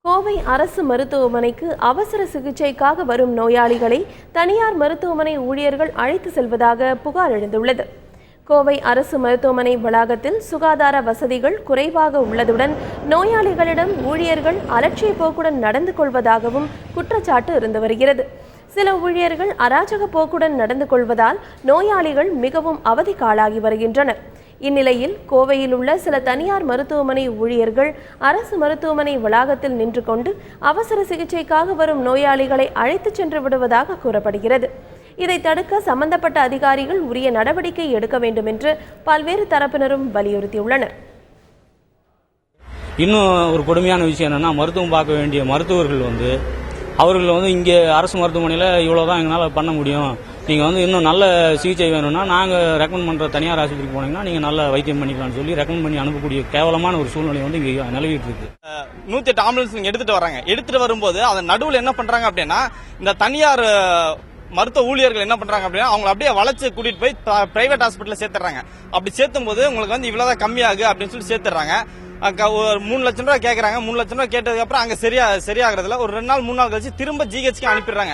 கோவை அரசு மருத்துவமனைக்கு அவசர சிகிச்சைக்காக வரும் நோயாளிகளை தனியார் மருத்துவமனை ஊழியர்கள் அழைத்து செல்வதாக புகார் எழுந்துள்ளது. கோவை அரசு மருத்துவமனை வளாகத்தில் சுகாதார வசதிகள் குறைவாக உள்ளதுடன் நோயாளிகளிடம் ஊழியர்கள் அலட்சிய போக்குடன் நடந்து கொள்வதாகவும் குற்றச்சாட்டு இருந்து வருகிறது. சில ஊழியர்கள் அராஜக போக்குடன் நடந்து கொள்வதால் நோயாளிகள் மிகவும் அவதிக்காளாகி வருகின்றனர். இந்நிலையில் கோவையில் உள்ள சில தனியார் மருத்துவமனை ஊழியர்கள் அரசு மருத்துவமனை வளாகத்தில் நின்று கொண்டு அவசர சிகிச்சைக்காக வரும் நோயாளிகளை அழைத்துச் சென்று விடுவதாக கூறப்படுகிறது. இதை தடுக்க சம்பந்தப்பட்ட அதிகாரிகள் உரிய நடவடிக்கை எடுக்க வேண்டும் என்று பல்வேறு தரப்பினரும் வலியுறுத்தியுள்ளனர். இன்னும் ஒரு கொடுமையான விஷயம் என்னன்னா, மருத்துவம் பார்க்க வேண்டிய மருத்துவர்கள் அவர்கள் இங்கே அரசு மருத்துவமனையில் இவ்வளோதான் எங்களால் பண்ண முடியும், நீங்கள் இன்னும் நல்ல சிகிச்சை வேணும்னா நாங்கள் ரெக்கமெண்ட் பண்ணுற தனியார் ஆஸ்பத்திரிக்கு போனீங்கன்னா நீங்கள் நல்ல வைத்தியம் பண்ணிக்கலாம்னு சொல்லி ரெக்கமெண்ட் பண்ணி அனுப்பக்கூடிய கேவலமான ஒரு சூழ்நிலை இங்கே நிலவிட்டு இருக்கு. 108 ஆம்புலன்ஸ் எடுத்துட்டு வராங்க. எடுத்துட்டு வரும்போது அதன் நடுவில் என்ன பண்றாங்க அப்படின்னா, இந்த தனியார் மருத்துவ ஊழியர்கள் என்ன பண்றாங்க அப்படின்னா அவங்க அப்படியே வளைச்சு கூட்டிட்டு போய் பிரைவேட் ஹாஸ்பிட்டல் சேர்த்துறாங்க. அப்படி சேர்த்தும் போது உங்களுக்கு இவ்வளவுதான் கம்மியாகு அப்படின்னு சொல்லி சேர்த்துறாங்க. ஒரு 3 லட்சம் ரூபாய் கேட்கறாங்க. 3 லட்சம் ரூபாய் கேட்டதுக்கு அப்புறம் அங்க சரியாகிறதுல ஒரு 2 நாள் 3 நாள் கழிச்சு திரும்ப ஜிஹெச்க்கு அனுப்பிடுறாங்க.